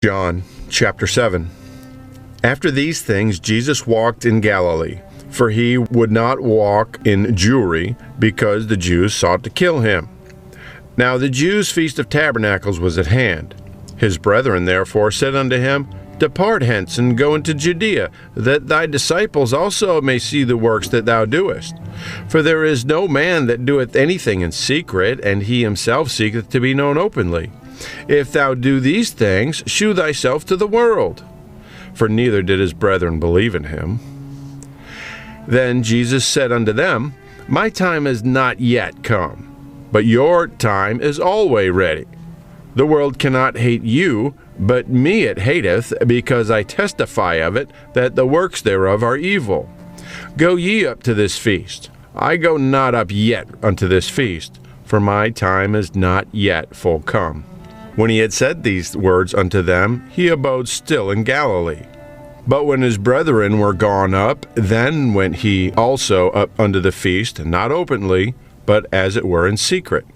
John chapter 7. After these things Jesus walked in Galilee, for he would not walk in Jewry, because the Jews sought to kill him. Now the Jews' feast of tabernacles was at hand. His brethren therefore said unto him, Depart hence, and go into Judaea, that thy disciples also may see the works that thou doest. For there is no man that doeth anything in secret, and he himself seeketh to be known openly. If thou do these things, shew thyself to the world. For neither did his brethren believe in him. Then Jesus said unto them, My time is not yet come, but your time is alway ready. The world cannot hate you, but me it hateth, because I testify of it, that the works thereof are evil. Go ye up to this feast. I go not up yet unto this feast, for my time is not yet full come. When he had said these words unto them, he abode still in Galilee. But when his brethren were gone up, then went he also up unto the feast, not openly, but as it were in secret.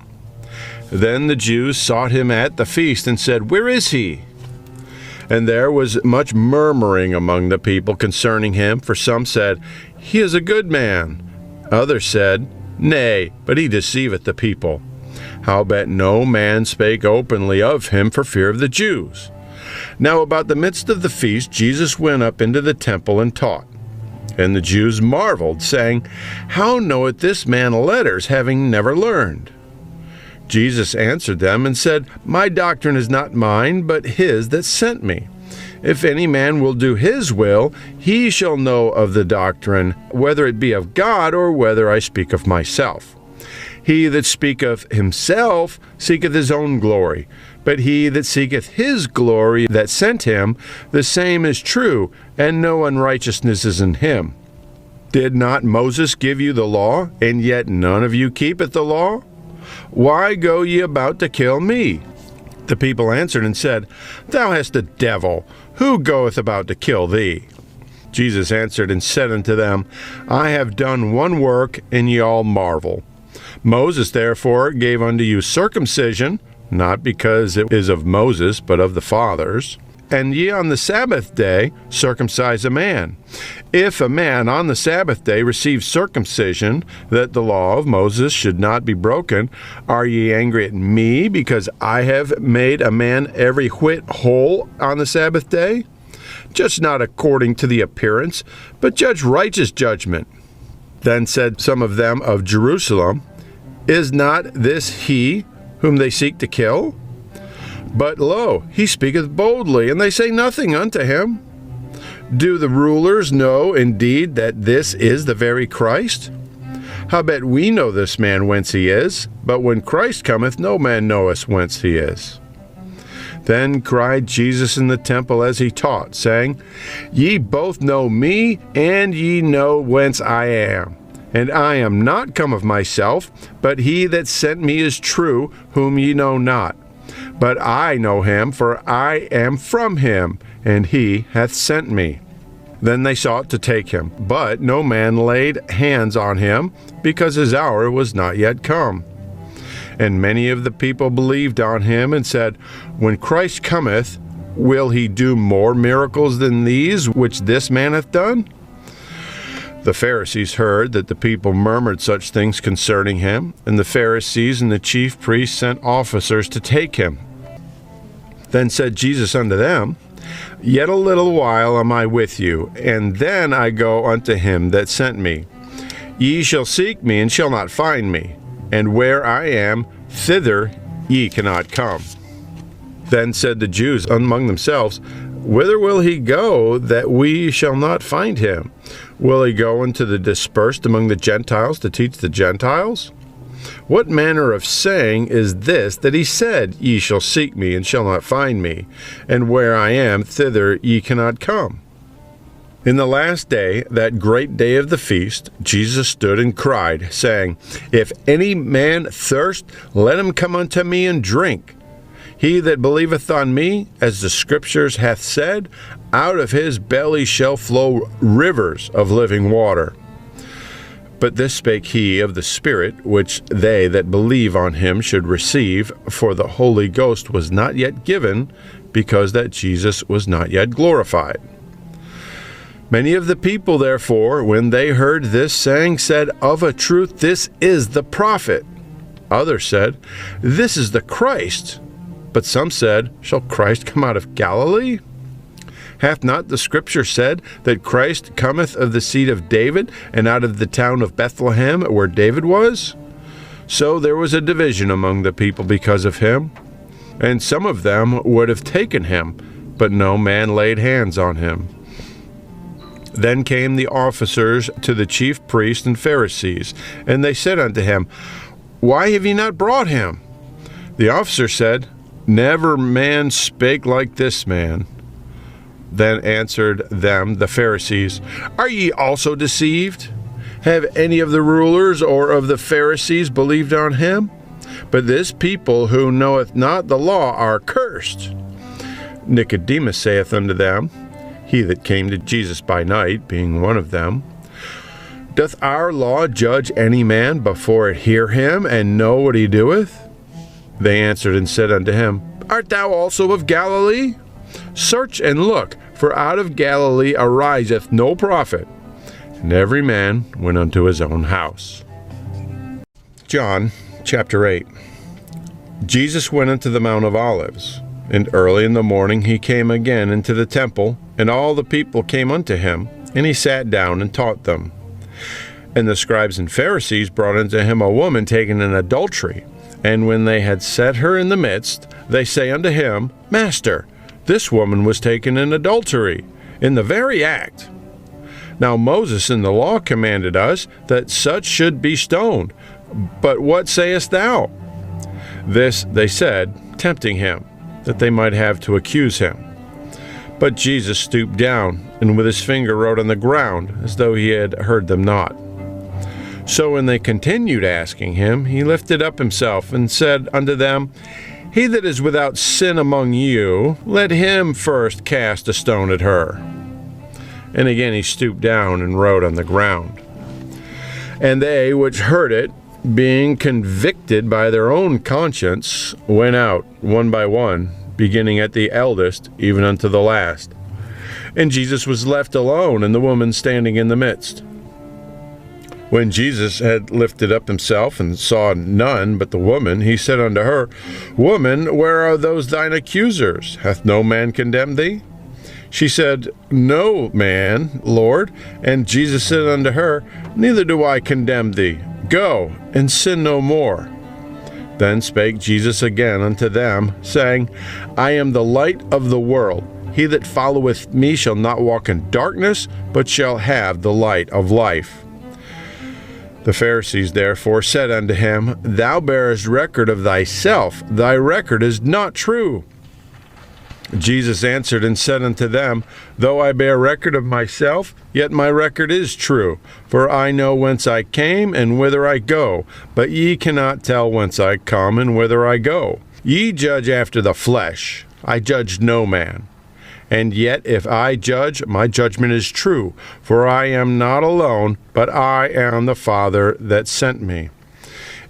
Then the Jews sought him at the feast, and said, Where is he? And there was much murmuring among the people concerning him, for some said, He is a good man. Others said, Nay, but he deceiveth the people. Howbeit no man spake openly of him for fear of the Jews. Now about the midst of the feast Jesus went up into the temple and taught. And the Jews marveled, saying, How knoweth this man letters, having never learned? Jesus answered them and said, My doctrine is not mine, but his that sent me. If any man will do his will, he shall know of the doctrine, whether it be of God or whether I speak of myself. He that speaketh himself seeketh his own glory, but he that seeketh his glory that sent him, the same is true, and no unrighteousness is in him. Did not Moses give you the law, and yet none of you keepeth the law? Why go ye about to kill me? The people answered and said, Thou hast a devil. Who goeth about to kill thee? Jesus answered and said unto them, I have done one work, and ye all marvel. Moses therefore gave unto you circumcision, not because it is of Moses, but of the fathers. And ye on the Sabbath day circumcise a man. If a man on the Sabbath day receives circumcision, that the law of Moses should not be broken, are ye angry at me, because I have made a man every whit whole on the Sabbath day? Judge not according to the appearance, but judge righteous judgment. Then said some of them of Jerusalem, Is not this he whom they seek to kill? But lo, he speaketh boldly, and they say nothing unto him. Do the rulers know indeed that this is the very Christ? Howbeit we know this man whence he is, but when Christ cometh, no man knoweth whence he is. Then cried Jesus in the temple as he taught, saying, Ye both know me, and ye know whence I am. And I am not come of myself, but he that sent me is true, whom ye know not. But I know him, for I am from him, and he hath sent me. Then they sought to take him, but no man laid hands on him, because his hour was not yet come. And many of the people believed on him, and said, When Christ cometh, will he do more miracles than these which this man hath done? The Pharisees heard that the people murmured such things concerning him, and the Pharisees and the chief priests sent officers to take him. Then said Jesus unto them, Yet a little while am I with you, and then I go unto him that sent me. Ye shall seek me, and shall not find me, and where I am, thither ye cannot come. Then said the Jews among themselves, Whither will he go, that we shall not find him? Will he go into the dispersed among the Gentiles to teach the Gentiles? What manner of saying is this that he said, Ye shall seek me, and shall not find me, and where I am, thither ye cannot come? In the last day, that great day of the feast, Jesus stood and cried, saying, If any man thirst, let him come unto me and drink. He that believeth on me, as the Scriptures hath said, out of his belly shall flow rivers of living water. But this spake he of the Spirit, which they that believe on him should receive, for the Holy Ghost was not yet given, because that Jesus was not yet glorified. Many of the people, therefore, when they heard this saying, said, Of a truth, this is the prophet. Others said, This is the Christ. But some said, Shall Christ come out of Galilee? Hath not the Scripture said that Christ cometh of the seed of David, and out of the town of Bethlehem, where David was? So there was a division among the people because of him. And some of them would have taken him, but no man laid hands on him. Then came the officers to the chief priests and Pharisees, and they said unto him, Why have ye not brought him? The officer said, Never man spake like this man. Then answered them the Pharisees, Are ye also deceived? Have any of the rulers or of the Pharisees believed on him? But this people who knoweth not the law are cursed. Nicodemus saith unto them, he that came to Jesus by night, being one of them, Doth our law judge any man before it hear him, and know what he doeth? They answered and said unto him, Art thou also of Galilee? Search and look, for out of Galilee ariseth no prophet. And every man went unto his own house. John chapter 8. Jesus went unto the Mount of Olives, and early in the morning he came again into the temple, and all the people came unto him, and he sat down and taught them. And the scribes and Pharisees brought unto him a woman taken in adultery. And when they had set her in the midst, they say unto him, Master, this woman was taken in adultery, in the very act. Now Moses in the law commanded us that such should be stoned. But what sayest thou? This they said, tempting him, that they might have to accuse him. But Jesus stooped down, and with his finger wrote on the ground, as though he had heard them not. So when they continued asking him, he lifted up himself, and said unto them, He that is without sin among you, let him first cast a stone at her. And again he stooped down, and wrote on the ground. And they which heard it, being convicted by their own conscience, went out one by one, beginning at the eldest, even unto the last. And Jesus was left alone, and the woman standing in the midst. When Jesus had lifted up himself, and saw none but the woman, he said unto her, Woman, where are those thine accusers? Hath no man condemned thee? She said, No man, Lord. And Jesus said unto her, Neither do I condemn thee. Go, and sin no more. Then spake Jesus again unto them, saying, I am the light of the world. He that followeth me shall not walk in darkness, but shall have the light of life. The Pharisees therefore said unto him, Thou bearest record of thyself, thy record is not true. Jesus answered and said unto them, Though I bear record of myself, yet my record is true. For I know whence I came and whither I go, but ye cannot tell whence I come and whither I go. Ye judge after the flesh. I judge no man. And yet if I judge, my judgment is true. For I am not alone, but I am the Father that sent me.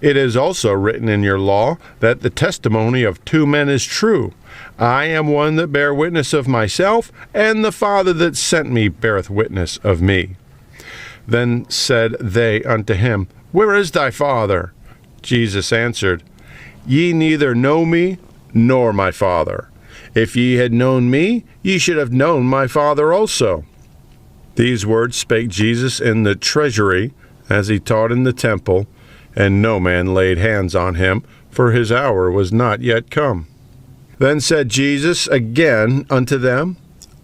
It is also written in your law that the testimony of two men is true. I am one that bear witness of myself, and the Father that sent me beareth witness of me. Then said they unto him, Where is thy Father? Jesus answered, Ye neither know me, nor my Father. If ye had known me, ye should have known my Father also. These words spake Jesus in the treasury, as he taught in the temple, and no man laid hands on him, for his hour was not yet come. Then said Jesus again unto them,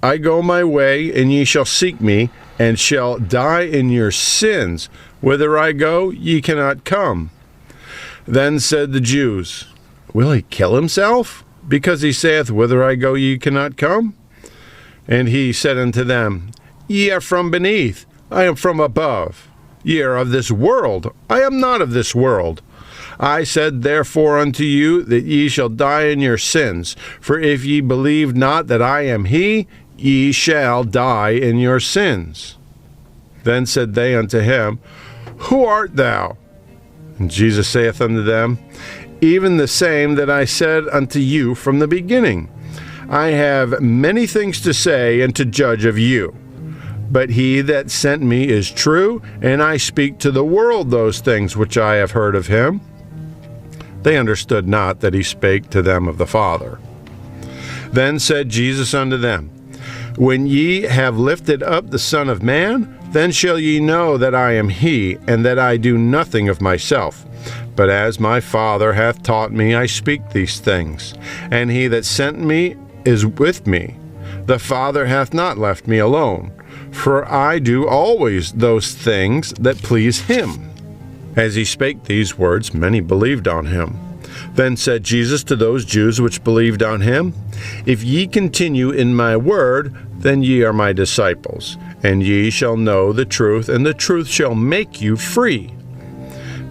I go my way, and ye shall seek me, and shall die in your sins. Whither I go, ye cannot come. Then said the Jews, Will he kill himself, because he saith, Whither I go, ye cannot come? And he said unto them, Ye are from beneath, I am from above. Ye are of this world, I am not of this world. I said therefore unto you that ye shall die in your sins. For if ye believe not that I am he, ye shall die in your sins. Then said they unto him, Who art thou? And Jesus saith unto them, Even the same that I said unto you from the beginning. I have many things to say and to judge of you. But he that sent me is true, and I speak to the world those things which I have heard of him. They understood not that he spake to them of the Father. Then said Jesus unto them, When ye have lifted up the Son of Man, then shall ye know that I am he, and that I do nothing of myself. But as my Father hath taught me, I speak these things. And he that sent me is with me. The Father hath not left me alone, for I do always those things that please him. As he spake these words, many believed on him. Then said Jesus to those Jews which believed on him, If ye continue in my word, then ye are my disciples, and ye shall know the truth, and the truth shall make you free.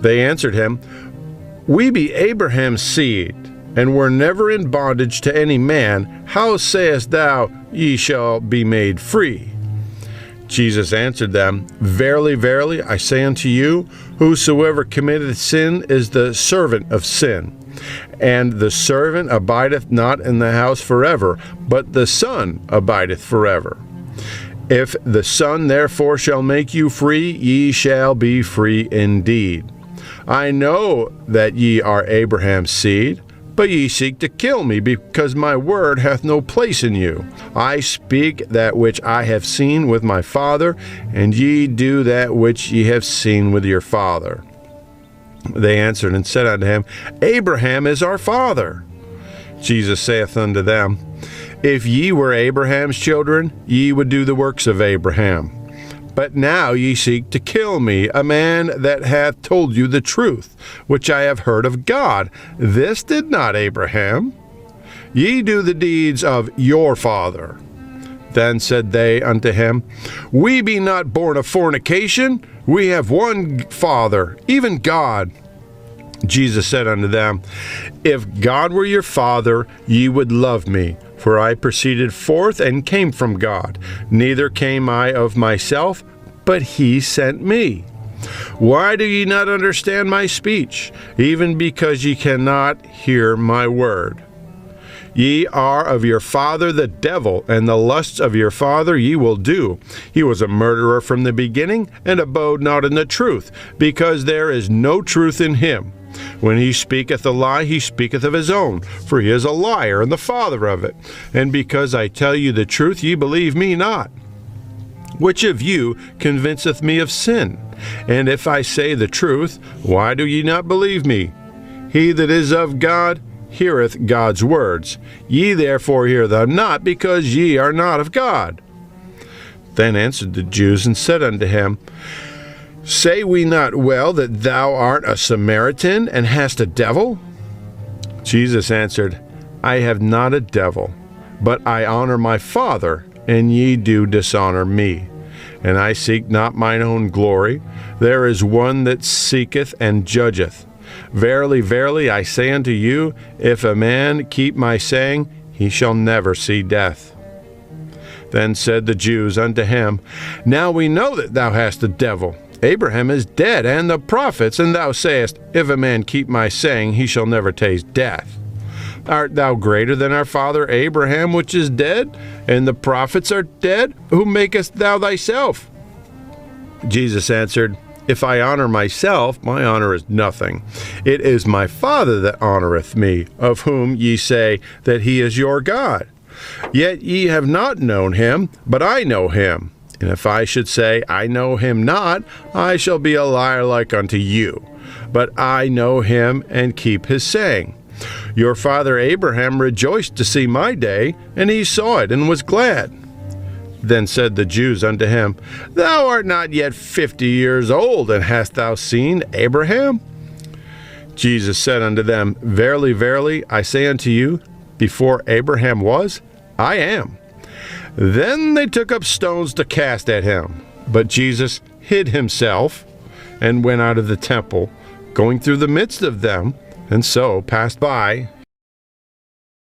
They answered him, We be Abraham's seed, and were never in bondage to any man. How sayest thou, Ye shall be made free? Jesus answered them, Verily, verily, I say unto you, whosoever committeth sin is the servant of sin. And the servant abideth not in the house forever, but the Son abideth forever. If the Son therefore shall make you free, ye shall be free indeed. I know that ye are Abraham's seed, but ye seek to kill me, because my word hath no place in you. I speak that which I have seen with my Father, and ye do that which ye have seen with your father. They answered and said unto him, Abraham is our father. Jesus saith unto them, If ye were Abraham's children, ye would do the works of Abraham. But now ye seek to kill me, a man that hath told you the truth, which I have heard of God. This did not Abraham. Ye do the deeds of your father. Then said they unto him, We be not born of fornication. We have one Father, even God. Jesus said unto them, If God were your Father, ye would love me. For I proceeded forth and came from God. Neither came I of myself, but he sent me. Why do ye not understand my speech? Even because ye cannot hear my word. Ye are of your father the devil, and the lusts of your father ye will do. He was a murderer from the beginning, and abode not in the truth, because there is no truth in him. When he speaketh a lie, he speaketh of his own, for he is a liar and the father of it. And because I tell you the truth, ye believe me not. Which of you convinceth me of sin? And if I say the truth, why do ye not believe me? He that is of God heareth God's words. Ye therefore hear them not, because ye are not of God. Then answered the Jews and said unto him, Say we not well that thou art a Samaritan, and hast a devil? Jesus answered, I have not a devil, but I honor my Father, and ye do dishonor me. And I seek not mine own glory. There is one that seeketh and judgeth. Verily, verily, I say unto you, if a man keep my saying, he shall never see death. Then said the Jews unto him, Now we know that thou hast a devil. Abraham is dead, and the prophets, and thou sayest, If a man keep my saying, he shall never taste death. Art thou greater than our father Abraham, which is dead, and the prophets are dead? Who makest thou thyself? Jesus answered, If I honor myself, my honor is nothing. It is my Father that honoreth me, of whom ye say that he is your God. Yet ye have not known him, but I know him. And if I should say, I know him not, I shall be a liar like unto you. But I know him, and keep his saying. Your father Abraham rejoiced to see my day, and he saw it, and was glad. Then said the Jews unto him, Thou art not yet 50 years old, and hast thou seen Abraham? Jesus said unto them, Verily, verily, I say unto you, before Abraham was, I am. Then they took up stones to cast at him. But Jesus hid himself, and went out of the temple, going through the midst of them, and so passed by